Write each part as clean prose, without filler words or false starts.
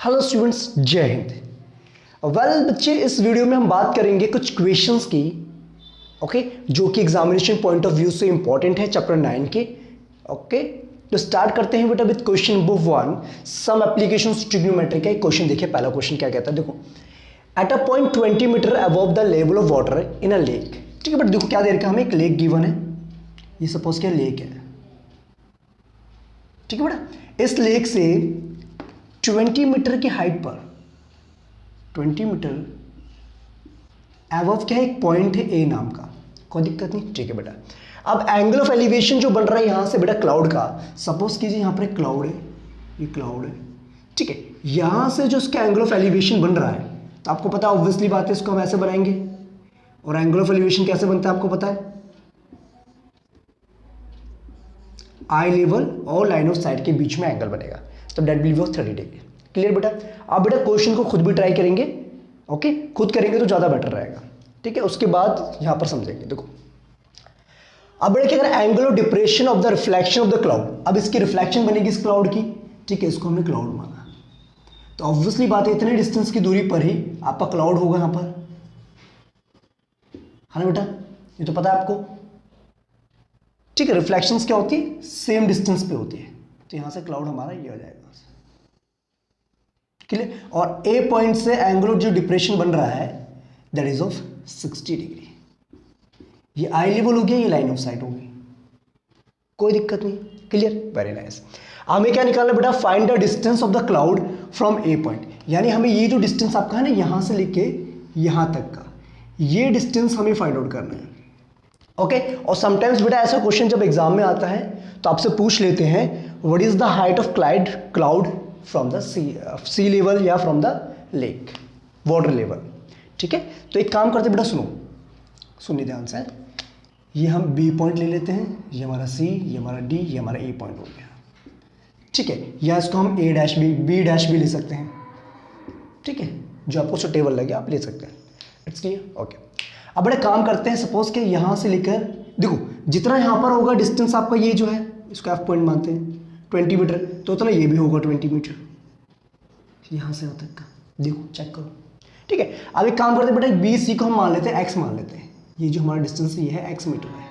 Hello students, जय Hind. Well बच्चे, इस वीडियो में हम बात करेंगे कुछ क्वेश्चंस की, ओके, जो कि एग्जामिनेशन पॉइंट ऑफ व्यू से इंपॉर्टेंट है चैप्टर 9 के। ओके, तो स्टार्ट करते हैं बेटा with question number 1, some applications trigonometry का। एक क्वेश्चन देखिए, पहला क्वेश्चन क्या कहता है, देखो, at a point 20 metre above the level of water in a lake. ठीक है, बट देखो क्या दे रखा है हमें, एक लेक गिवन है, ये सपोज क्या लेक है। ठीक है बेटा, इस लेक से 20 मीटर की हाइट पर, 20 मीटर एबव क्या है, एक पॉइंट है ए नाम का, कोई दिक्कत नहीं। ठीक है बेटा, अब एंगल ऑफ एलिवेशन जो बन रहा है यहां से बेटा क्लाउड का, सपोज कीजिए यहां पर एक क्लाउड है, ये क्लाउड है। ठीक है, यहां से जो इसका एंगल ऑफ एलिवेशन बन रहा है, तो आपको पता है ऑब्वियसली बात है, इसको हम ऐसे बनाएंगे। और एंगल ऑफ एलिवेशन कैसे बनता है आपको पता है, आई लेवल और लाइन ऑफ साइट के बीच में एंगल बनेगा, तो that will be of 30 degree. Clear बेटा? अब बेटा क्वेश्चन को खुद भी ट्राई करेंगे, ओके, खुद करेंगे तो ज़्यादा बेटर रहेगा। ठीक है, उसके बाद यहाँ पर समझेंगे। देखो अब बेटा क्या करें, angle of depression of the reflection of the cloud. अब इसकी रिफ्लेक्शन बनेगी इस क्लाउड की, ठीक है, इसको हमने क्लाउड माना, तो ऑब्वियसली बात है इतने डिस्टेंस की दूरी पर ही आपका क्लाउड होगा यहाँ पर, है ना बेटा, ये तो पता है आपको। ठीक है, रिफ्लेक्शंस क्या होती है, सेम डिस्टेंस पे होती है, तो यहां से क्लाउड हमारा ये हो जाएगा। क्लियर? और ए पॉइंट से एंगल ऑफ जो डिप्रेशन बन रहा है दैट इज ऑफ 60 डिग्री। ये आई लेवल हो गया, ये लाइन ऑफ साइट होगी, कोई दिक्कत नहीं। क्लियर? Very nice. हमें क्या निकालना बेटा, find the distance of the cloud from A point, यानी हमें ये जो डिस्टेंस आपका है ना, यहां से लेके यहां तक का, ये डिस्टेंस हमें फाइंड आउट करना है। ओके, और समटाइम्स बेटा ऐसा क्वेश्चन जब एग्जाम में आता है तो आपसे पूछ लेते हैं what is the height of cloud from the sea level या from the lake water level. ठीक है, तो एक काम करते बेटा, सुनिए ध्यान से, ये हम बी पॉइंट ले लेते हैं, ये हमारा सी, ये हमारा डी, ये हमारा ए पॉइंट हो गया। ठीक है, या इसको हम ए डैश बी डैश भी ले सकते हैं। ठीक है, जो आपको सुटेबल लगे आप ले सकते हैं। It's clear? ओके, अब बड़े काम करते हैं, सपोज के यहां से लेकर, देखो जितना यहां पर होगा डिस्टेंस आपका, ये जो है इसको एफ पॉइंट मानते हैं 20 मीटर, तो उतना ये भी होगा 20 मीटर यहां से यहाँ तक का। देखो चेक करो। ठीक है, अब एक काम करते हैं बेटा, बी सी को हम मान लेते हैं एक्स मान लेते हैं, ये जो हमारा डिस्टेंस ये है एक्स मीटर है।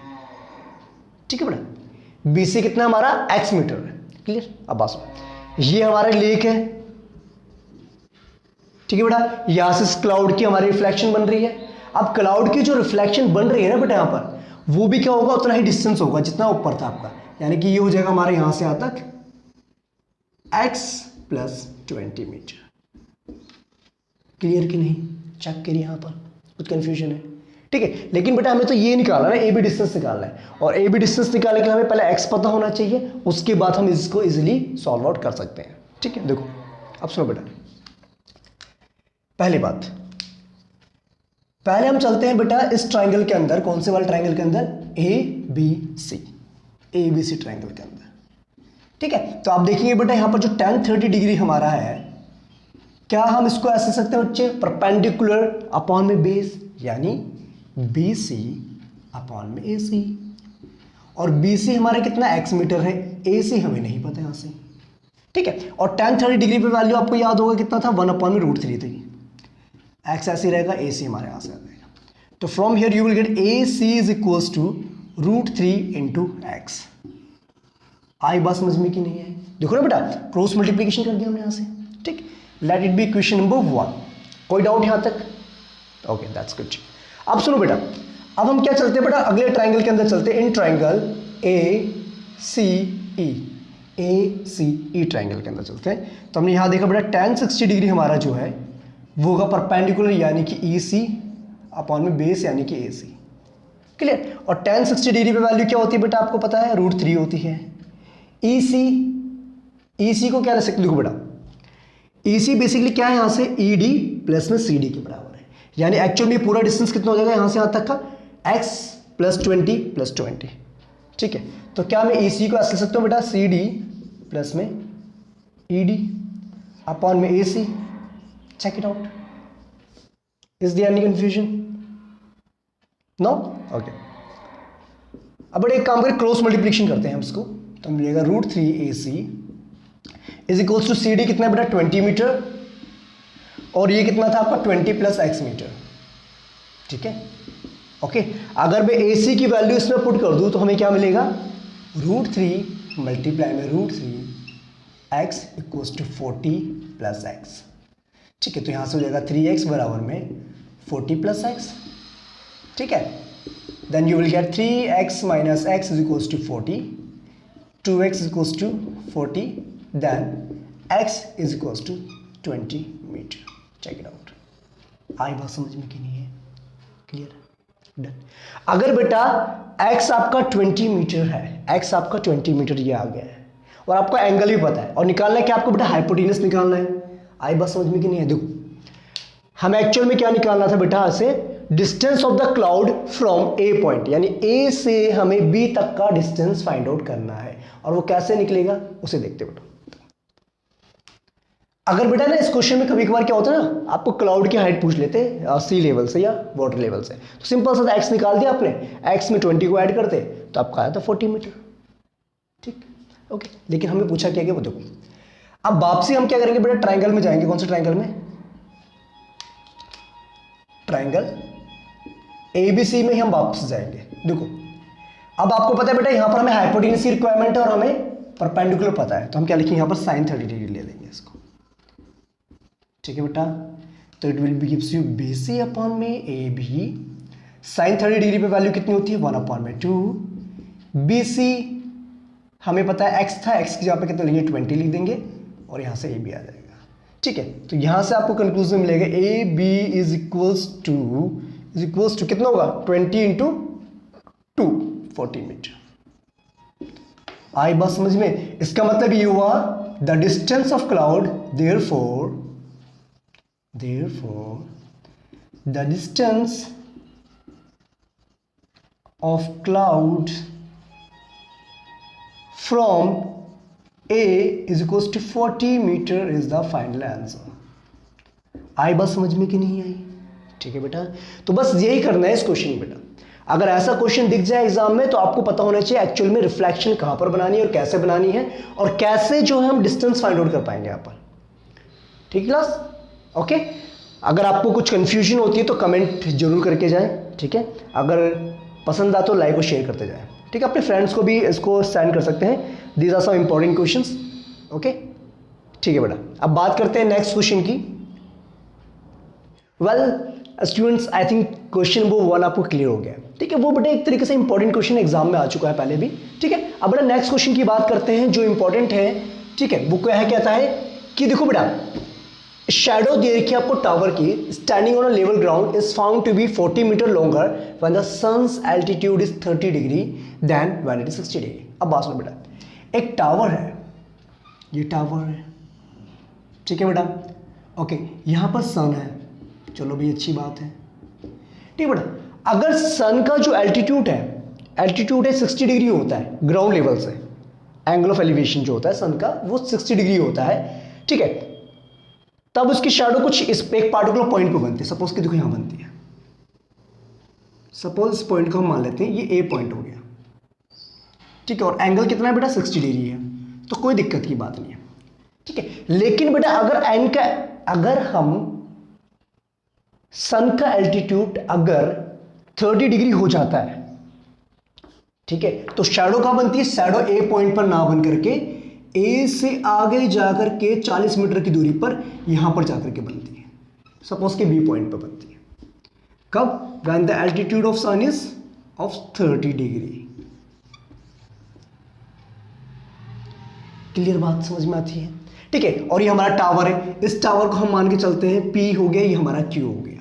ठीक है बेटा, बी सी कितना हमारा एक्स मीटर है। क्लियर? अब बात सुनो, ये हमारा लेक है। ठीक है बेटा, यहां से क्लाउड की हमारी रिफ्लेक्शन बन रही है। अब क्लाउड की जो रिफ्लेक्शन बन रही है ना बेटा यहाँ पर, वो भी क्या होगा, उतना ही डिस्टेंस होगा जितना ऊपर था आपका, यानी कि ये हो जाएगा हमारे यहां से यहां तक x प्लस 20 मीटर। क्लियर कि नहीं? चेक करिए, यहां पर कुछ कंफ्यूजन है। ठीक है, लेकिन बेटा हमें तो ये निकालना है, ए बी डिस्टेंस निकालना है, और ए बी डिस्टेंस निकालने के लिए हमें पहले x पता होना चाहिए, उसके बाद हम इसको इजिली सॉल्व आउट कर सकते हैं। ठीक है, देखो अब सुनो बेटा, पहली बात, पहले हम चलते हैं बेटा इस ट्राइंगल के अंदर, कौन से वाले ट्राइंगल के अंदर, ए बी सी ट्राइंगल के अंदर। ठीक है, तो आप देखेंगे बेटा यहां पर जो tan 30 डिग्री हमारा है, क्या हम इसको ऐसे लिख सकते हैं बच्चे, परपेंडिकुलर अपॉन में बेस, यानी बी सी अपॉन में ए सी, और बी सी हमारा कितना एक्स मीटर है, ए सी हमें नहीं पता यहां से। ठीक है, और tan 30 डिग्री पे वैल्यू आपको याद होगा कितना था, 1/√3 थी। एक्स ऐसे रहेगा, ए सी हमारे यहां से आ जाएगा, तो from here you will get a C is equals to √3 into x. आई बात समझ में कि नहीं है? देखो ना बेटा, क्रॉस मल्टीप्लीकेशन कर दिया हमने यहां से। ठीक, late it be question number 1। कोई डाउट यहां तक? Okay, that's good. अब सुनो बेटा, अब हम क्या चलते हैं बेटा, अगले ट्राइंगल के अंदर चलते हैं, in triangle A C E triangle के अंदर चलते हैं। तो हमने यहां देखा बेटा tan 60 डिग्री हमारा जो है वो होगा परपेंडिकुलर, यानी कि ई सी अपॉन में बेस, यानी कि ए सी। क्लियर? और tan 60 डिग्री पे वैल्यू क्या होती है बेटा, आपको पता है √3 होती है। ई सी को क्या ले सकते, देखो बेटा ई सी बेसिकली क्या है, यहां से ई डी प्लस में सी डी के बराबर है, यानी एक्चुअल में पूरा डिस्टेंस कितना हो जाएगा यहां से यहां तक का, x प्लस 20 ठीक है, तो क्या मैं ई सी को ऐसे लिख सकता हूं बेटा, सी डी प्लस में ई डी अपॉन में ए सी। Check it out. Is there any confusion? No? Okay. अब बड़े एक काम करें, क्रॉस मल्टीप्लिकेशन करते हैं हम इसको, तो मिलेगा √3 AC is equals to C D कितना बेटा, 20 मीटर और ये कितना था आपका 20 प्लस एक्स मीटर, ठीक है, ओके। अगर मैं ए सी की वैल्यू इसमें पुट कर दूं तो हमें क्या मिलेगा, √3 मल्टीप्लाई में √3 x equals to 40 plus x, ठीक है। तो यहाँ से हो जाएगा 3x बराबर में 40 प्लस एक्स, ठीक है। Then you will get 3x minus x is equals to 40, 2x equals to 40, then x is equals to 20 metre. Check it out. आई बात समझ में कि नहीं है? Clear, done. अगर बेटा x आपका 20 मीटर है, x आपका 20 मीटर ये आ गया है और आपको एंगल भी पता है और निकालना है क्या आपको बेटा, हाइपोटेनस निकालना है। आई बात समझ में कि नहीं है? देखो हमें एक्चुअल में क्या निकालना था बेटा, ऐसे distance of the cloud from A point, यानी ए से हमें बी तक का डिस्टेंस फाइंड आउट करना है और वो कैसे निकलेगा उसे देखते बेटा। अगर बेटा ना इस क्वेश्चन में कभी कभार क्या होता है ना, आपको क्लाउड की हाइट पूछ लेते सी लेवल से या वाटर लेवल से, तो सिंपल सा एक्स निकाल दिया आपने, एक्स में 20 को ऐड करते तो आपका आया था 40 मीटर, ठीक, ओके। लेकिन हमें पूछा क्या कि वो देखो, अब वापसी हम क्या करेंगे बेटा, ट्राइंगल में जाएंगे। कौन से ट्राइंगल में? ट्राइंगल एबीसी में ही हम वापस जाएंगे। देखो अब आपको पता है बेटा यहाँ पर हमें हाइपोटेनस की रिक्वायरमेंट है और हमें परपेंडिकुलर पता है, तो हम क्या लिखेंगे यहाँ पर sin 30 डिग्री ले लेंगे इसको, ठीक है बेटा। तो it will be gives you BC upon में AB, sin 30 डिग्री पे वैल्यू कितनी होती है 1/2, BC हमें पता है x था, x की जगह पे कितना लेंगे 20 लिख देंगे और यहाँ से AB आ जाएगा, ठीक है। तो यहाँ से आपको कंक्लूजन मिलेगा AB इज इक्वल्स टू कितना होगा 20 इंटू 2 40 मीटर। आई बात समझ में? इसका मतलब ये हुआ the distance of cloud, therefore the distance of cloud from A is equals to 40 metre is the final answer। आई बस समझ में कि नहीं आई? ठीक है बेटा, तो बस यही करना है इस क्वेश्चन में बेटा। अगर ऐसा क्वेश्चन दिख जाए एग्जाम में तो आपको पता होना चाहिए एक्चुअल में रिफ्लेक्शन कहां पर बनानी है और कैसे बनानी है और कैसे जो है हम डिस्टेंस फाइंड आउट कर पाएंगे यहाँ पर, ठीक क्लास, ओके। अगर आपको कुछ कंफ्यूजन होती है तो कमेंट जरूर करके जाएं, ठीक है। अगर पसंद आता तो लाइक और शेयर करते जाएं, ठीक है। अपने फ्रेंड्स को भी इसको सेंड कर सकते हैं। These are some important questions, okay, ठीक है बेटा। अब बात करते हैं नेक्स्ट क्वेश्चन की। Well students, I think question वो 1 आपको क्लियर हो गया, ठीक है। वो बेटा एक तरीके से इंपॉर्टेंट क्वेश्चन एग्जाम में आ चुका है पहले भी, ठीक है। अब बेटा नेक्स्ट क्वेश्चन की बात करते हैं जो इंपॉर्टेंट है, ठीक है। वो क्या है, कहता है कि देखो बेटा, शैडो दे रखी है आपको टावर की, standing on a level ground is found to be 40 metre longer when the sun's altitude is 30 degree then when it is 60 degree. अब बात सुनो बेटा, एक टावर है, ये टावर है, ठीक है बेटा, ओके। यहां पर सन है, चलो भाई अच्छी बात है, ठीक है बेटा। अगर सन का जो एल्टीट्यूड है 60 डिग्री होता है ग्राउंड लेवल से, एंगल ऑफ एलिवेशन जो होता है सन का वो 60 डिग्री होता है, ठीक है। तब उसकी शैडो कुछ इस एक पार्टिकुलर पॉइंट पे बनती है। सपोज कि देखो यहां बनती है, सपोज इस पॉइंट को हम मान लेते हैं ये ए पॉइंट हो गया, ठीक है। और एंगल कितना है बेटा 60 डिग्री है, तो कोई दिक्कत की बात नहीं है, ठीक है। लेकिन बेटा अगर हम सन का एल्टीट्यूड अगर 30 डिग्री हो जाता है, ठीक है, तो शैडो कहां बनती है, शैडो ए पॉइंट पर ना बन करके ए से आगे जाकर के 40 मीटर की दूरी पर यहां पर जाकर के बनती है, सपोज के बी पॉइंट पर बनती है। कब? When the altitude of sun is of 30 degree. Clear बात समझ में आती है, ठीक है। और ये हमारा टावर है, इस टावर को हम मान के चलते हैं P हो गया, ये हमारा Q हो गया।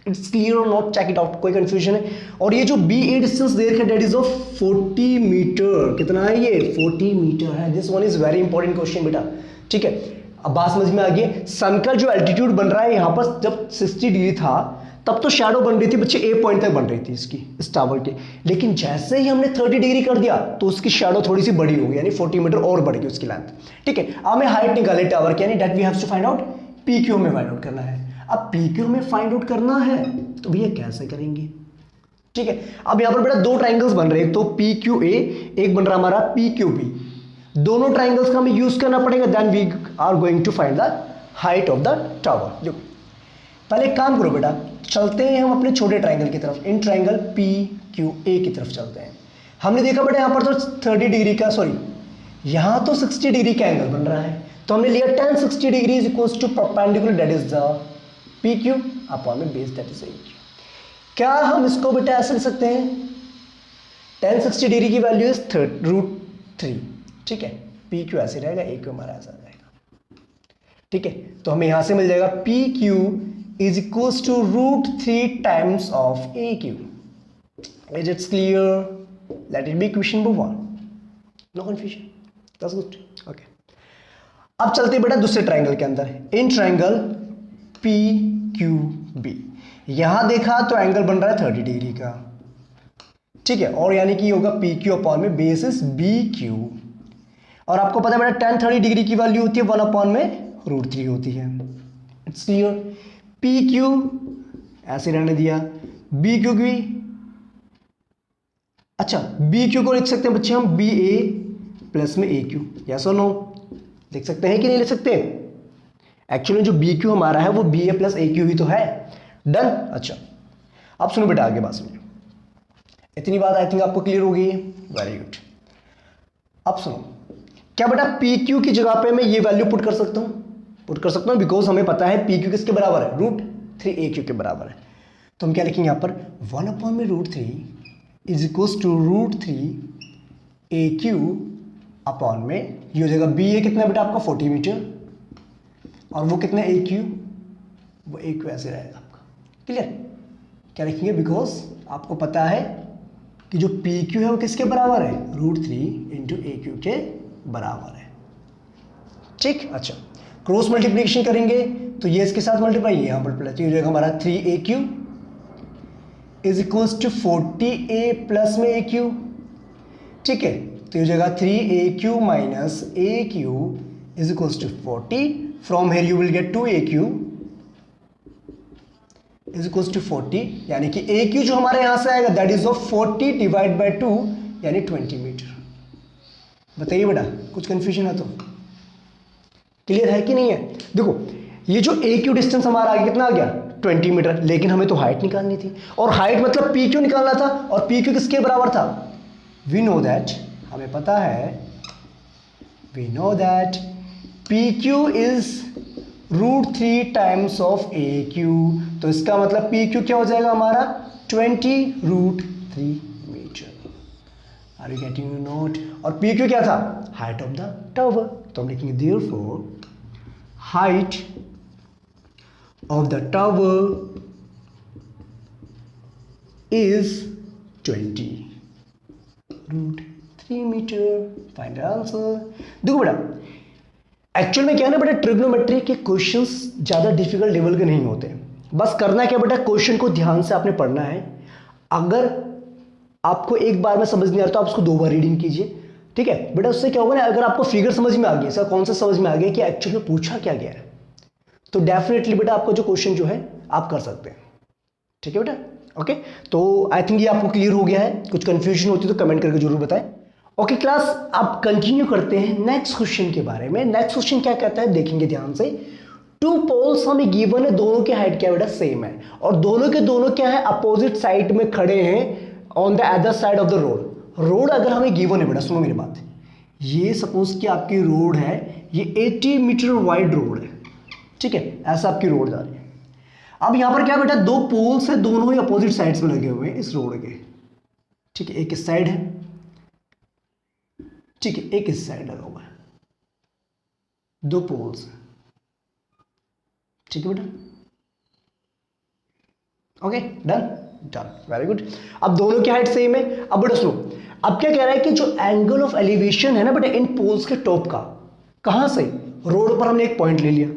इट्स क्लियर और नॉट, चेक इट आउट, कोई कंफ्यूजन है? और ये जो BA डिस्टेंस दे रखा है दैट इज ऑफ 40 मीटर। कितना है ये? 40 मीटर है। This one is very important question बेटा, ठीक है। अब बात समझ में आ गई। सन का जो एल्टीट्यूड बन रहा है यहाँ पर जब 60 डिग्री था तब तो शैडो बन रही थी बच्चे ए पॉइंट तक बन रही थी इसकी, इस टावर की। लेकिन जैसे ही हमने 30 डिग्री कर दिया तो उसकी शैडो थोड़ी सी बड़ी होगी, यानी 40 मीटर और बढ़ गई उसकी लेंथ, ठीक है। अब हमें हाइट निकाले टावर की, यानी that we have to find out PQ में फाइंड आउट करना है। अब PQ में फाइंड आउट करना है तो भैया कैसे करेंगे, ठीक है। अब यहाँ पर बेटा दो ट्राइंगल्स बन रहे हैं, एक तो PQA, एक बन रहा हमारा PQB। दोनों ट्राइंगल्स का हमें यूज करना पड़ेगा, then we are going to find the height of the tower. देखो पहले एक काम करो बेटा, चलते हैं हम अपने छोटे ट्राइंगल की तरफ, इन ट्राइंगल पी क्यू ए की तरफ चलते हैं। हमने देखा बेटा यहाँ पर तो 30 डिग्री का, सॉरी यहाँ तो 60 डिग्री का एंगल बन रहा है, तो हमने लिया tan 60 degree is equals to perpendicular that is the P Q upon में base that is A Q. क्या हम इसको बेटा ऐसे लिख सकते हैं, tan 60 डिग्री की वैल्यू इज √3, ठीक है, पी क्यू ऐसे रहेगा, ए क्यू हमारा ऐसा रहेगा, ठीक है। तो हमें यहां से मिल जाएगा P Q is equals to √3 times of A Q. Is it's clear? Let it be question number 1, no confusion, that's good, okay. अब चलते हैं बेटा दूसरे ट्राइंगल के अंदर, in triangle P Q B. यहां देखा तो एंगल बन रहा है 30 डिग्री का, ठीक है, और यानी कि होगा पी क्यू अपॉन में बेस इज बी क्यू, और आपको पता है बेटा tan 30 डिग्री की वैल्यू होती है 1 अपॉन में √3 होती है। It's clear? पी क्यू ऐसे रहने दिया, बी क्यू भी, अच्छा बी क्यू को लिख सकते हैं बच्चे हम बी ए प्लस में ए क्यू, यस और नो? लिख सकते हैं कि नहीं लिख सकते? एक्चुअली जो बी क्यू हमारा है वो बी ए प्लस ए क्यू ही तो है। डन? अच्छा अब सुनो बेटा आगे बात सुनिए, इतनी बात आई थिंक आपको क्लियर हो गई है, वेरी गुड। अब सुनो, क्या बेटा पी क्यू की जगह पे मैं ये वैल्यू पुट कर सकता हूं? पुट कर सकता हूं, बिकॉज हमें पता है पी क्यू किसके बराबर है, √3 ए क्यू के बराबर है। तो हम क्या लिखेंगे यहां पर 1 अपॉन में √3 is equals to √3 A Q upon में, ये हो जाएगा बी ए कितना बेटा आपका 40 मीटर, और वो कितना ए क्यू, वो ए क्यू ऐसे रहेगा आपका, क्लियर? क्या लिखेंगे, बिकॉज आपको पता है कि जो पी क्यू है वो किसके बराबर है, √3 इंटू ए क्यू के बराबर है, ठीक। अच्छा क्रॉस मल्टीप्लिकेशन करेंगे तो ये इसके साथ मल्टीप्लाई, ये यहां पर प्लस, ये हो जाएगा हमारा 3 A Q is equals to 40 A plus में ए क्यू, ठीक है। तो ये हो जाएगा 3 A Q minus A Q is equals to 40, from here you will get 2 A Q is equals to 40, यानी कि ए क्यू जो हमारे यहां से आएगा that is of 40 divide by 2 यानी 20 मीटर। बताइए बेटा कुछ कंफ्यूजन है तो? क्लियर है कि नहीं है? देखो ये जो ए क्यू डिस्टेंस हमारा आगे कितना आ गया 20 मीटर, लेकिन हमें तो हाइट निकालनी थी, और हाइट मतलब पी क्यू निकालना था, और पी क्यू किसके बराबर था, वी नो दैट, हमें पता है, we know that P Q is √3 times of A Q, तो इसका मतलब पी क्यू क्या हो जाएगा हमारा 20 √3 metre. Are you getting not? और पी क्यू क्या था, हाइट ऑफ द टावर, तो हम लिखेंगे therefore height of the tower is 20 √3 metre. Find the answer. देखो बेटा एक्चुअल में क्या है ना बेटा, ट्रिग्नोमेट्री के क्वेश्चंस ज्यादा डिफिकल्ट लेवल के नहीं होते, बस करना क्या बेटा, क्वेश्चन को ध्यान से आपने पढ़ना है। अगर आपको एक बार में समझ नहीं आ रहा तो आप उसको 2 बार रीडिंग कीजिए, ठीक है बेटा। उससे क्या होगा ना, अगर आपको फिगर समझ में आ गया, इसका कॉन्सेप्ट समझ में आ गया कि एक्चुअली में पूछा क्या गया है, तो डेफिनेटली बेटा आपका जो क्वेश्चन जो है आप कर सकते हैं, ठीक है बेटा। ओके तो आई थिंक ये आपको क्लियर हो गया है, कुछ कंफ्यूजन होती है तो कमेंट करके जरूर बताएं। ओके क्लास अब कंटिन्यू करते हैं नेक्स्ट क्वेश्चन के बारे में। नेक्स्ट क्वेश्चन क्या कहता है देखेंगे ध्यान से। 2 पोल्स हमें गिवन है, दोनों की हाइट क्या बेटा सेम है, और दोनों के दोनों क्या है अपोजिट साइड में खड़े हैं on the other side of the road. Road अगर हमें गिवन है बेटा, सुनो मेरी बात, ये सपोज कि आपकी रोड है, ये 80 मीटर वाइड रोड है, ठीक है, ऐसा आपकी रोड जा रही है। अब यहां पर क्या बेटा 2 पोल्स है, दोनों ही अपोजिट साइड्स में लगे हुए हैं इस रोड के, ठीक है, एक इस साइड है, ठीक है, एक इस साइड लगा हुआ है, 2 पोल्स, ठीक है बेटा। Okay done done, very good. अब दोनों की हाइट सेम है। अब बेटा सुनो, अब क्या कह रहा है कि जो एंगल ऑफ एलिवेशन है ना बेटा इन पोल्स के टॉप का, कहां से, रोड पर हमने एक पॉइंट ले लिया,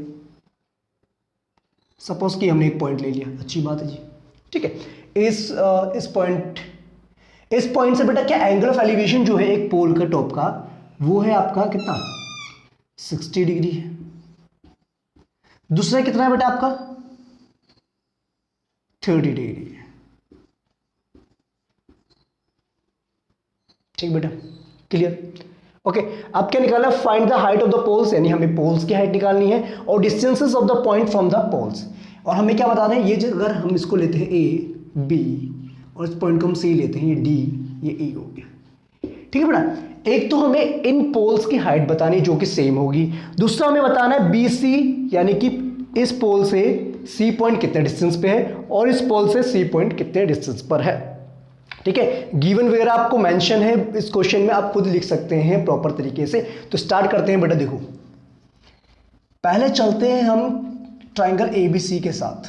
सपोज कि हमने एक पॉइंट ले लिया, अच्छी बात है जी, ठीक है। इस पॉइंट से बेटा क्या एंगल ऑफ एलिवेशन जो है एक पोल का टॉप का, वो है आपका कितना 60 डिग्री है। दूसरा कितना है बेटा आपका 30 डिग्री है, ठीक बेटा, क्लियर। ओके अब क्या निकालना, find the height of the poles, यानी हमें पोल्स की हाइट निकालनी है और distances of the point from the poles. और हमें क्या बता रहे हैं, ये जो अगर हम इसको लेते हैं ए बी और इस पॉइंट को हम सी लेते हैं, ये डी ये ई हो गया। ठीक है बेटा, एक तो हमें इन पोल्स की हाइट बतानी जो कि सेम होगी, दूसरा हमें बताना है बी सी यानी कि इस पोल से सी पॉइंट कितने डिस्टेंस पे है और इस पोल से सी पॉइंट कितने डिस्टेंस पर है। ठीक है, गिवन वगैरह आपको मेंशन है इस क्वेश्चन में, आप खुद लिख सकते हैं प्रॉपर तरीके से। तो स्टार्ट करते हैं बेटा। देखो पहले चलते हैं हम ट्राइंगल एबीसी के साथ।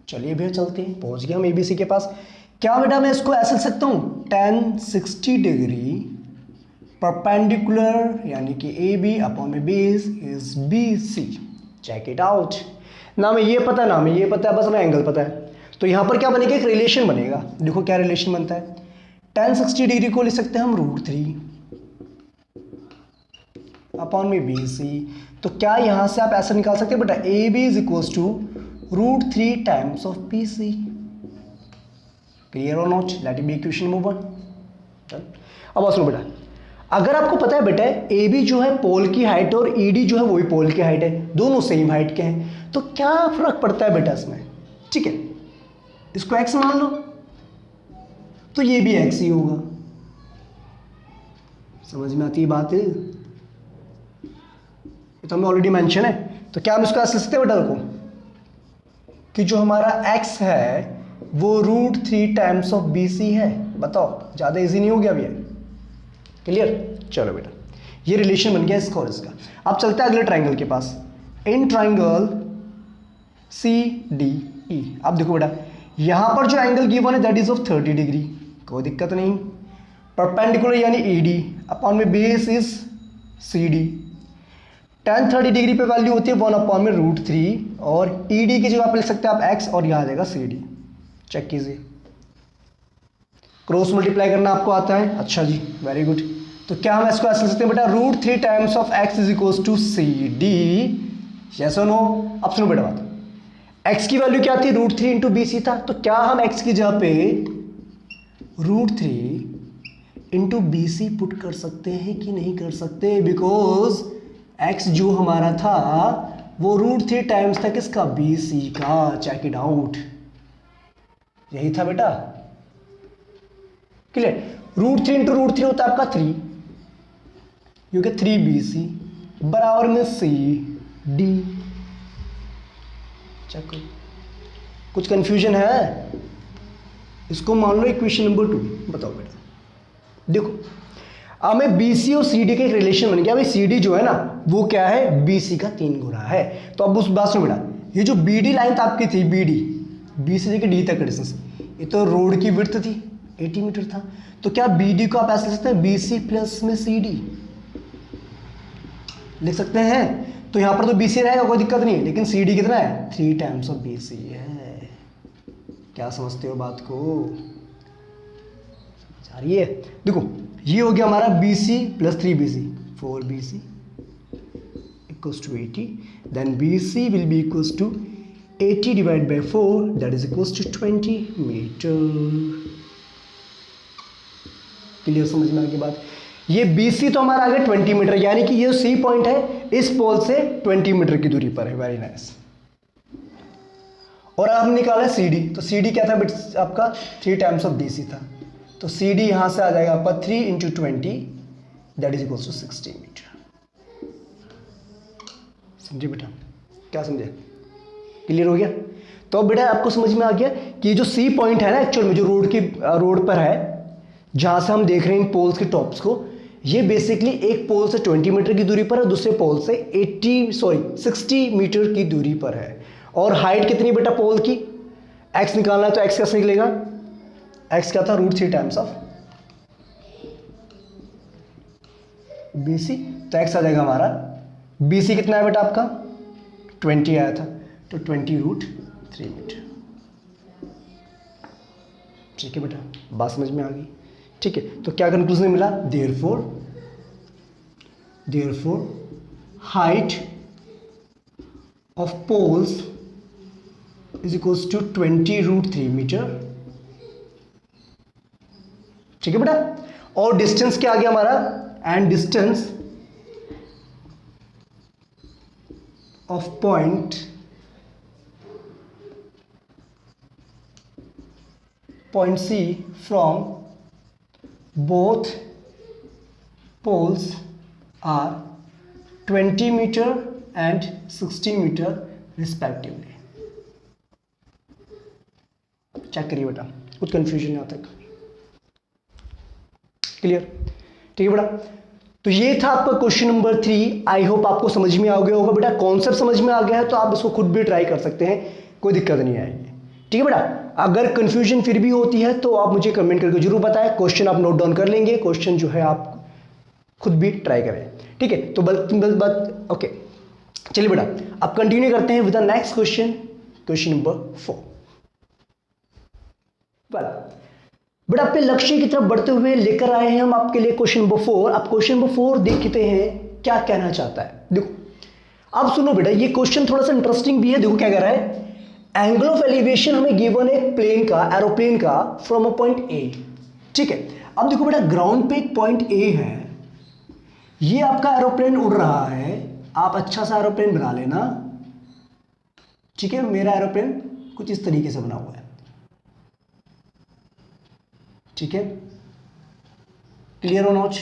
चलिए भैया चलते हैं, पहुंच गए हम एबीसी के पास। क्या बेटा मैं इसको ऐसे लिख सकता हूँ, tan 60 डिग्री परपेंडिकुलर यानी कि ए बी अपॉन में base is B C. Check it out. ना मैं ये पता ना मैं ये पता है, बस हमें एंगल पता है। तो यहां पर क्या बनेगा, एक रिलेशन बनेगा। देखो क्या रिलेशन बनता है, tan 60 डिग्री को लिख सकते हैं हम √3 अपॉन में बी सी। तो क्या यहां से आप ऐसा निकाल सकते हैं बेटा, A B is equal to √3 times of B C. Clear और not, let B equation number 1। अब सुनो बेटा, अगर आपको पता है बेटा ए बी जो है पोल की हाइट और ई डी जो है वही पोल की हाइट है, दोनों सेम हाइट के हैं, तो क्या फर्क पड़ता है बेटा इसमें। ठीक है, इसको एक्स मान लो तो ये भी एक्स ही होगा। समझ में आती है बात है, ये तो हमें ऑलरेडी मेंशन है। तो क्या हम इसको ऐसे लिखते हैं बेटा को कि जो हमारा x है वो √3 टाइम्स ऑफ बी सी है। बताओ ज्यादा इजी नहीं हो गया भैया, क्लियर। चलो बेटा ये रिलेशन बन गया इसका और इसका। अब चलते हैं अगले ट्राइंगल के पास, in triangle C D E. अब देखो बेटा यहां पर जो एंगल गिवन है दैट इज ऑफ 30 डिग्री, कोई दिक्कत नहीं। परपेंडिकुलर यानी ई डी अपॉन में base is C D. tan 30 degree पे वैल्यू होती है 1 अपॉन में √3 और ई डी की जगह पे लिख सकते हैं आप x और यहां आ जाएगा सी डी। चेक कीजिए, क्रॉस मल्टीप्लाई करना आपको आता है, अच्छा जी वेरी गुड। तो क्या हम इसको ऐसे लिख सकते हैं बेटा, √3 times of x is equal to C D. Yes और नो। अब सुनो बेटा बात, x की वैल्यू क्या थी, √3 इंटू बी सी था। तो क्या हम x की जगह पे √3 इंटू बी सी पुट कर सकते हैं कि नहीं कर सकते, बिकॉज x जो हमारा था वो √3 टाइम्स था किसका, बी सी का। चेक इट आउट, यही था बेटा, क्लियर। √3 इंटू √3 होता है आपका 3, क्योंकि 3BC बराबर में CD। चेक करो, कुछ कंफ्यूजन है, इसको मान लो इक्वेशन नंबर 2। बताओ बेटा, देखो अब में BC और CD का एक रिलेशन बन गया। भाई CD जो है ना वो क्या है, BC का 3 गुना है। तो अब उस बात सुनो बेटा, ये जो BD लाइन आपकी थी, B से लेकर D तक का डिस्टेंस, ये तो रोड की विड्थ थी 80 मीटर था। तो क्या BD को आप ऐसे लिख सकते हैं, BC प्लस में CD लिख सकते हैं। तो यहां पर तो BC रहेगा, कोई दिक्कत नहीं है, लेकिन CD कितना है, 3 टाइम्स ऑफ BC है। क्या समझते हो बात को, समझ आ रही है। देखो ये हो गया हमारा BC plus 3BC, 4BC equals to 80। Then BC will be equals to 80 divide by 4 that is equals to 20 metre. Clear, समझ में आ गई बात। ये BC तो हमारा आ गया 20 मीटर, यानी कि ये C पॉइंट है इस पोल से 20 मीटर की दूरी पर है। Very nice. और अब हम निकाला CD, तो CD क्या था आपका, 3 टाइम्स ऑफ BC था। तो CD यहां से आ जाएगा आपका 3 into 20 that is equals to 60 metre. समझे बेटा, क्या समझे, क्लियर हो गया। तो अब बेटा आपको समझ में आ गया कि ये जो C पॉइंट है ना एक्चुअल में जो रोड पर है, जहां से हम देख रहे हैं इन पोल्स के टॉप्स को, ये बेसिकली एक पोल से 20 मीटर की दूरी पर है, दूसरे पोल से 60 मीटर की दूरी पर है। और हाइट कितनी बेटा पोल की, x निकालना है तो x कैसे निकलेगा, x क्या था, √3 टाइम्स ऑफ BC। तो x आ जाएगा हमारा, BC कितना है बेटा आपका 20 आया था, तो 20√3 मीटर। ठीक है बेटा, बात समझ में आ गई। ठीक है, तो क्या कंक्लूजन मिला, therefore height of poles is equals to 20√3 metre. ठीक है बेटा, और डिस्टेंस क्या आ गया हमारा, and distance of point point C from both poles are 20 meter and 60 meter respectively. Check करिए बेटा, कुछ कंफ्यूजन नहीं आता। क्लियर? ठीक है बेटा, तो ये था आपका क्वेश्चन नंबर 3। आई होप आपको समझ में आ गया होगा बेटा। कॉन्सेप्ट समझ में आ गया है तो आप इसको खुद भी ट्राई कर सकते हैं, कोई दिक्कत नहीं आएगी। ठीक है बेटा, अगर कंफ्यूजन फिर भी होती है तो आप मुझे कमेंट करके जरूर बताएं। क्वेश्चन आप नोट डाउन कर लेंगे, क्वेश्चन जो है आप खुद भी ट्राई करें। ठीक है, तो बस ओके, चलिए बेटा अब कंटिन्यू करते हैं with the next question, question number 4। बेटा अपने लक्ष्य की तरफ बढ़ते हुए लेकर आए हैं हम आपके लिए क्वेश्चन नंबर 4। अब क्वेश्चन नंबर 4 देखते हैं क्या कहना चाहता है। देखो अब सुनो बेटा, ये क्वेश्चन थोड़ा सा इंटरेस्टिंग भी है। देखो क्या कह रहा है, एंगल ऑफ एलिवेशन हमें गिवन है प्लेन का, एरोप्लेन का, फ्रॉम अ पॉइंट ए। ठीक है, अब देखो बेटा ग्राउंड पे एक पॉइंट ए है, ये आपका एरोप्लेन उड़ रहा है। आप अच्छा सा एरोप्लेन बना लेना। ठीक है, मेरा एरोप्लेन कुछ इस तरीके से बना हुआ है। ठीक है, क्लियर हो नॉच?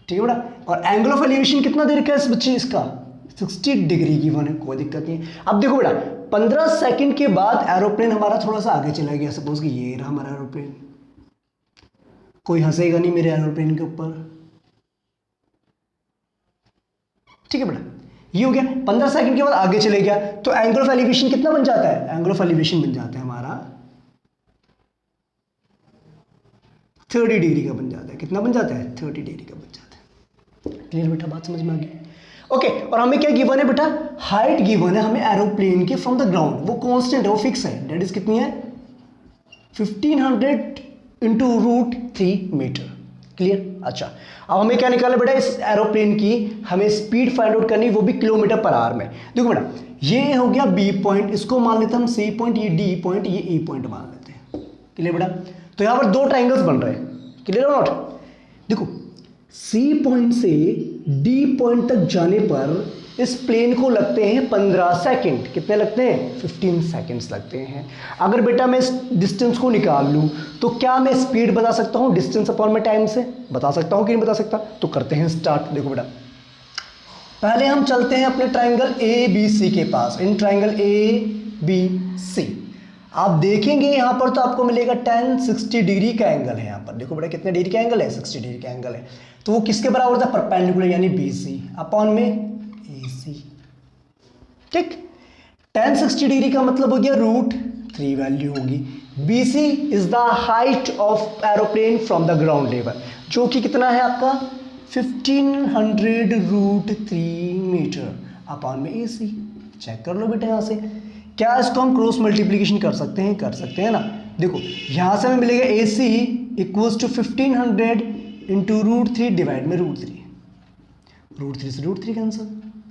ठीक है बेटा, और एंगल ऑफ एलिवेशन कितना दे रखा है इस बच्चे, इसका 60 डिग्री की वन है, कोई दिक्कत नहीं है। अब देखो बेटा 15 सेकंड के बाद एरोप्लेन हमारा थोड़ा सा आगे चला गया। सपोज कि ये रहा हमारा एरोप्लेन, कोई हंसेगा नहीं मेरे एरोप्लेन के ऊपर। ठीक है बेटा, ये हो गया। 15 सेकंड के बाद आगे चले गया तो एंगल ऑफ एलिवेशन कितना बन जाता है, एंगल ऑफ एलिवेशन बन जाता है हमारा 30 डिग्री का बन जाता है। कितना बन जाता है, 30 डिग्री का बन जाता है। क्लियर बेटा, बात समझ में आ गई? ओके, और हमें क्या गिवन है बेटा, हाइट गिवन है हमें एरोप्लेन के फ्रॉम द ग्राउंड, वो कांस्टेंट है, वो फिक्स है। दैट इज कितनी है, 1500 इंटू √3 मीटर। क्लियर? अच्छा, अब हमें क्या निकालना बेटा, इस एरोप्लेन की हमें स्पीड फाइंड आउट करनी, वो भी किलोमीटर पर आवर में। देखो बेटा ये हो गया बी पॉइंट, इसको मान लेते हैं हम सी पॉइंट, ये डी पॉइंट, ये ई पॉइंट मान लेते हैं। क्लियर बेटा, तो यहां पर दो ट्राइंगल्स बन रहे हैं। क्लियर और नॉट? देखो सी पॉइंट से डी पॉइंट तक जाने पर इस प्लेन को लगते हैं 15 सेकंड। कितने लगते हैं, 15 सेकंड्स लगते हैं। अगर बेटा मैं इस डिस्टेंस को निकाल लूं तो क्या मैं स्पीड बता सकता हूं डिस्टेंस अपॉन में टाइम से? बता सकता हूं कि नहीं बता सकता? तो करते हैं स्टार्ट। देखो बेटा पहले हम चलते हैं अपने ट्राइंगल ए बी सी के पास। In triangle A B C आप देखेंगे यहां पर तो आपको मिलेगा 60 डिग्री का एंगल है। यहां पर देखो बेटा कितने डिग्री का एंगल है, 60 डिग्री का एंगल है। तो वो किसके बराबर था, परपेंडिकुलर यानी BC अपॉन में AC। ठीक, 60 डिग्री का मतलब हो गया √3 वैल्यू होगी। BC is the height of aeroplane from the ground level, जो कि कितना है आपका 1500 √3 मीटर अपॉन में AC। चेक कर लो बेटा यहां से, क्या इसको हम क्रॉस मल्टीप्लीकेशन कर सकते हैं? कर सकते हैं ना। देखो यहां से हमें मिलेगा AC equals to 1500 into √3 divide में √3, √3 से √3 कैंसिल।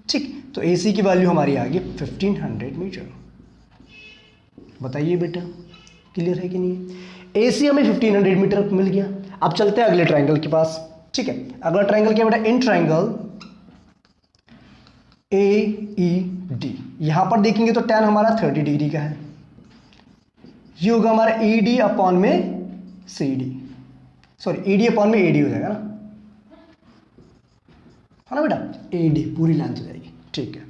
ठीक, तो AC की वैल्यू हमारी आ गई 1500 मीटर। बताइए बेटा क्लियर है कि नहीं? AC हमें 1500 मीटर मिल गया। अब चलते हैं अगले ट्राइंगल के पास। ठीक है, अगला ट्राइंगल क्या बेटा, इन ट्राइंगल AED, यहां पर देखेंगे तो tan हमारा 30 डिग्री का है। ये होगा हमारा ED अपॉन में CD, सॉरी ED अपॉन में AD हो जाएगा ना, है ना बेटा, AD पूरी लेंथ हो जाएगी। ठीक है,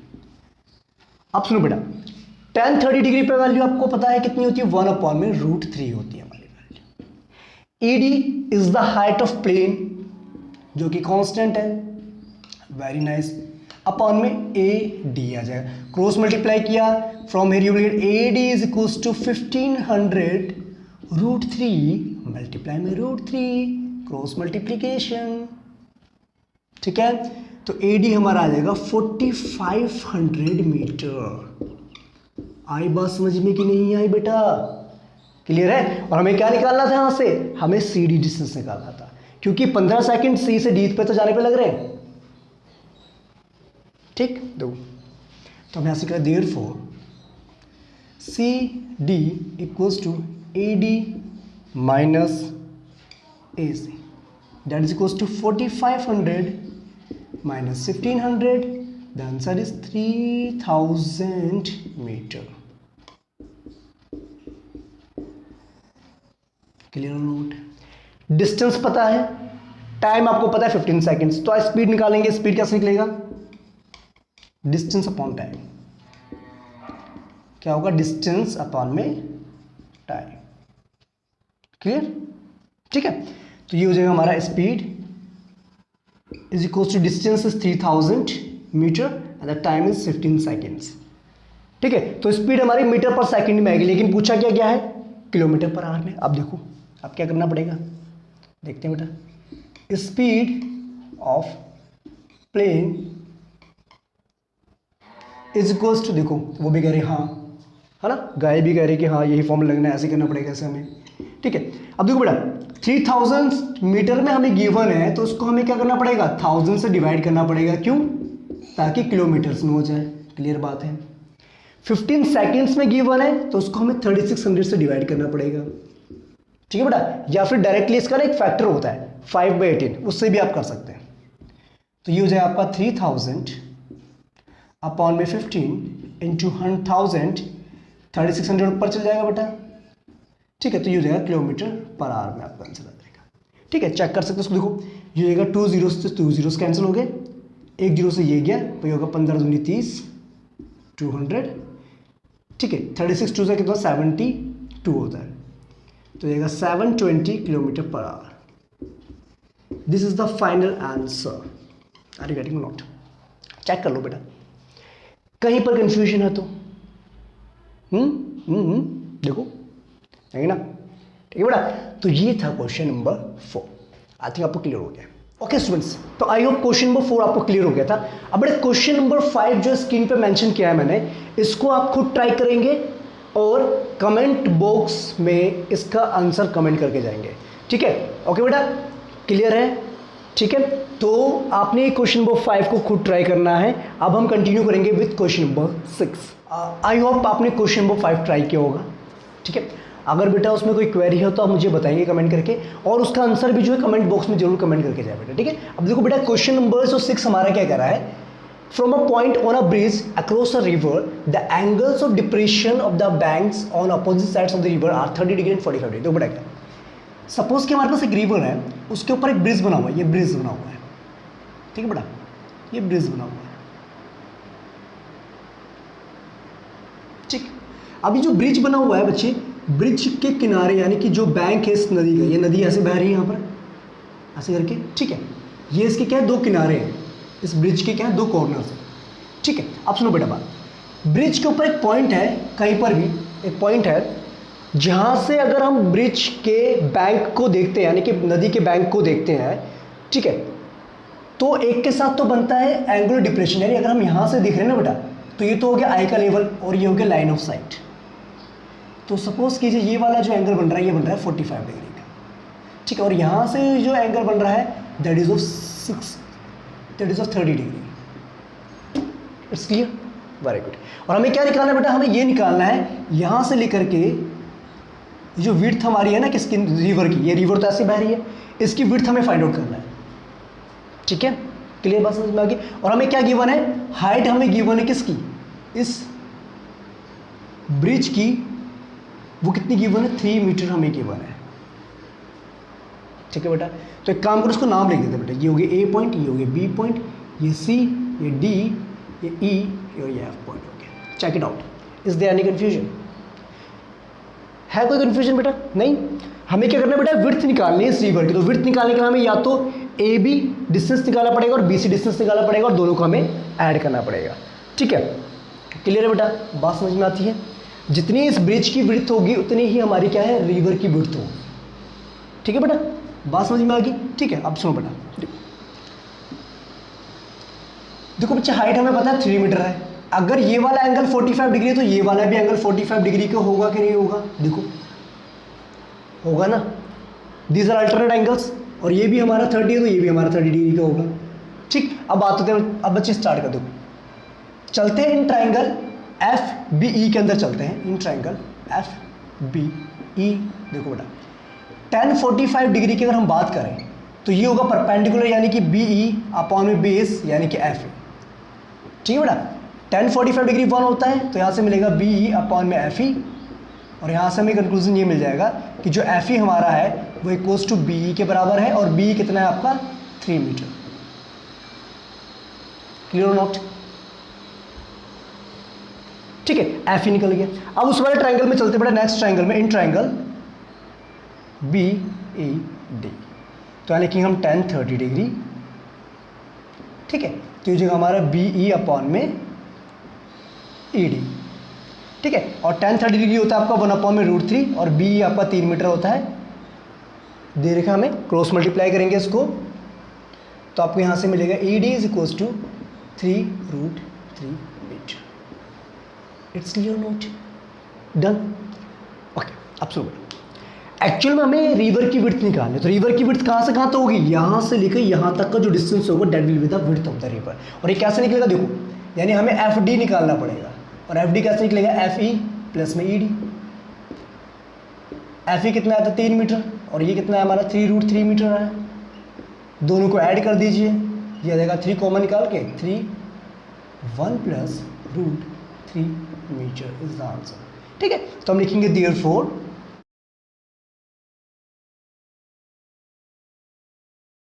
अब सुनो बेटा tan 30 डिग्री पे वैल्यू आपको पता है कितनी होती है, 1 अपॉन में √3 होती है हमारी वैल्यू। ED is the height of plane जो कि कांस्टेंट है, वेरी नाइस, अपॉन में AD आ जाएगा। क्रॉस मल्टीप्लाई किया, from here you will get AD is equals to 1500 √3 multiply में √3, क्रॉस मल्टीप्लीकेशन। ठीक है, तो AD हमारा आ जाएगा 4500 मीटर। आई बात समझ में कि नहीं आई बेटा? क्लियर है? और हमें क्या निकालना था यहां से, हमें CD डिस्टेंस निकालना था, क्योंकि 15 सेकंड C से D पे तो जाने पे लग रहे हैं। ठीक, दो तो हम यहां से करें therefore CD equals to AD minus AC, that is equals to 4500 minus 1500, the answer is 3000 metre. Clear not. Distance पता है, टाइम आपको पता है 15 सेकेंड्स, तो स्पीड निकालेंगे। स्पीड कैसे निकलेगा? Distance upon time. क्या होगा? डिस्टेंस अपॉन में टाइम। क्लियर? ठीक है, तो ये हो जाएगा हमारा speed is equal to distance is 3000 metre and the time is 15 seconds. ठीक है, तो स्पीड हमारी मीटर पर सेकंड में आएगी, लेकिन पूछा क्या गया है? किलोमीटर पर आवर में। अब देखो, अब क्या करना पड़ेगा, देखते हैं बेटा। Speed of plane is equals to, देखो वो भी कह रहे हाँ, है ना, गाय भी कह रही कि हाँ यही फॉर्म लगना है, ऐसे करना पड़ेगा ऐसे हमें। ठीक है, अब देखो बेटा 3000 मीटर में हमें गिवन है, तो उसको हमें क्या करना पड़ेगा? 1000 से डिवाइड करना पड़ेगा। क्यों? ताकि किलोमीटर्स में हो जाए। क्लियर बात है। 15 सेकेंड्स में गिवन है, तो उसको हमें 3600 से डिवाइड करना पड़ेगा। ठीक है बेटा, या फिर डायरेक्टली इसका ना एक फैक्टर होता है 5/18, उससे भी आप कर सकते हैं। तो ये हो जाएगा आपका 3000 अपॉन में 15 इंटू 1000, 3600 ऊपर चल जाएगा बेटा। ठीक है, तो ये हो जाएगा किलोमीटर पर आवर में आपका आंसर आ जाएगा। ठीक है, चेक कर सकते हो इसको। देखो ये हो जाएगा 2 जीरो से 2 जीरो कैंसिल हो गए, 1 जीरो से ये गया, तो ये होगा 15 दूनी 30, 200। ठीक है, 36 2 से कितना? 72 होता है, तो ये 720 kilometre per hour. This is the final answer. Are you getting not? Check कर लो बेटा, कहीं पर कंफ्यूजन है तो देखो, है ना? ठीक है बेटा, तो ये था क्वेश्चन नंबर 4। आई थिंक आपको क्लियर हो गया। ओके स्टूडेंट्स, तो आई होप क्वेश्चन नंबर 4 आपको क्लियर हो गया था। अब बेटा क्वेश्चन नंबर 5 जो स्क्रीन पे मेंशन किया है मैंने, इसको आप खुद ट्राई करेंगे और कमेंट बॉक्स में इसका आंसर कमेंट करके जाएंगे। ठीक है, ओके बेटा, क्लियर है? ठीक है, तो आपने क्वेश्चन नंबर 5 को खुद ट्राई करना है। अब हम कंटिन्यू करेंगे with question number 6। I hope आपने क्वेश्चन नंबर 5 ट्राई किया होगा। ठीक है, अगर बेटा उसमें कोई क्वेरी हो तो आप मुझे बताएंगे कमेंट करके, और उसका आंसर भी जो है कमेंट बॉक्स में जरूर कमेंट करके जाए बेटा। ठीक है, अब देखो बेटा क्वेश्चन नंबर 6 हमारा क्या कर रहा है? From a point on a bridge across a river the angles of depression of the banks on opposite sides of the river are 30 degree and 45 degree. तो बेटा सपोज कि हमारे पास एक रिवर है, उसके ऊपर एक ब्रिज बना हुआ है, ये ब्रिज बना हुआ है। ठीक है बेटा, ये ब्रिज बना हुआ है। ठीक, अभी जो ब्रिज बना हुआ है बच्चे, ब्रिज के किनारे यानी कि जो बैंक है इस नदी का, ये नदी ऐसे बह रही है यहाँ पर ऐसे करके। ठीक है, ये इसके क्या है? 2 किनारे हैं इस ब्रिज के, क्या है? 2 कॉर्नर्स। ठीक है, अब सुनो बेटा बात, ब्रिज के ऊपर एक पॉइंट है, कहीं पर भी एक पॉइंट है, जहाँ से अगर हम ब्रिज के बैंक को देखते हैं यानी कि नदी के बैंक को देखते हैं, ठीक है, तो एक के साथ तो बनता है एंगुलर डिप्रेशन, यानी अगर हम यहाँ से देख रहे हैं ना बेटा, तो ये तो हो गया आई का लेवल और ये हो गया लाइन ऑफ साइट। तो सपोज कीजिए ये वाला जो एंगल बन रहा है, ये बन रहा है 45 डिग्री का। ठीक है, और यहाँ से जो एंगल बन रहा है that is of 30 degree. It's clear? Very good. और हमें क्या निकालना है बेटा? हमें ये निकालना है यहाँ से लेकर के जो विड्थ हमारी है ना किसकी, रिवर की, ये रिवर तो ऐसे बह रही है, इसकी विड्थ हमें फाइंड आउट करना है। ठीक है, क्लियर बात समझ में आ गई? और हमें क्या गिवन है? हाइट हमें गिवन है किसकी? इस ब्रिज की, वो कितनी गिवन है? 3 मीटर हमें गिवन है। ठीक है बेटा, तो एक काम करो, उसको नाम लिख देते बेटा। ये हो गया ए पॉइंट, ये हो गया बी पॉइंट, ये सी, ये डी, ये ई और ये एफ पॉइंट हो गया। Check it out. Is there any confusion? है कोई कंफ्यूजन बेटा? नहीं। हमें क्या करना है बेटा? विड्थ निकालनी है इस रिवर की। तो विड्थ निकालने के लिए हमें या तो ए बी डिस्टेंस निकालना पड़ेगा और बी सी डिस्टेंस निकालना पड़ेगा, और दोनों को हमें ऐड करना पड़ेगा। ठीक है, क्लियर है बेटा? बात समझ में आती है? जितनी इस ब्रिज की विड्थ होगी उतनी ही हमारी क्या है? रिवर की विड्थ होगी। ठीक है बेटा, बात समझ में आ गई? ठीक है, अब सुनो बेटा, देखो बच्चे हाइट हमें पता है 3 मीटर है। अगर ये वाला एंगल 45 डिग्री है तो ये वाला भी एंगल 45 डिग्री का होगा कि नहीं होगा? देखो होगा ना, दीज आर अल्टरनेट एंगल्स, और ये भी हमारा 30 है तो ये भी हमारा 30 डिग्री का होगा। ठीक, अब बात होते हैं, अब बच्चे स्टार्ट कर दो, चलते हैं in triangle F B E के अंदर चलते हैं। In triangle F B E, देखो बेटा 1045 डिग्री की अगर हम बात करें तो ये होगा परपेंडिकुलर यानी कि बी ई अपॉन में बेस यानी कि एफ ई। ठीक है बेटा, 1045 डिग्री 1 होता है तो यहाँ से मिलेगा बी ई अपॉन में एफ ई। और यहाँ से हमें कंक्लूजन ये मिल जाएगा कि जो एफ ई हमारा है वो इक्वल्स टू बी ई के बराबर है, और बी कितना है आपका 3 मीटर। क्लियर और नॉट? ठीक है, एफ ई निकल गया। अब उस वाले ट्राइंगल में चलते पड़े नेक्स्ट ट्राइंगल में, in triangle B E D. तो यहाँ लिखेंगे हम 10 30 डिग्री। ठीक है, तो ये जगह हमारा बी ई अपॉन में ई डी। ठीक है, और 10 30 डिग्री होता है आपका 1 अपॉन में √3, और बी ई आपका 3 मीटर होता है। दे रखा हमें, क्रॉस मल्टीप्लाई करेंगे इसको तो आपको यहाँ से मिलेगा E D is equals to 3√3 metre. It's clear not? Done? Okay, अब सुनो। एक्चुअल में हमें रिवर की विड्थ निकालनी है, तो रिवर की विड्थ कहाँ से कहाँ तक होगी? यहाँ से लेकर यहाँ तक का जो डिस्टेंस होगा that will be the width of the river. और ये कैसे निकलेगा देखो, यानी हमें एफ डी निकालना पड़ेगा, और एफ डी कैसे निकलेगा? एफ ई प्लस में ई डी। एफ ई कितना आता है? 3 मीटर, और ये कितना है हमारा? 3√3 मीटर है। दोनों को ऐड कर दीजिए, ये आ जाएगा 3 कॉमन निकाल के 3 1 plus √3 metre is the answer. ठीक है, तो हम लिखेंगे देयरफॉर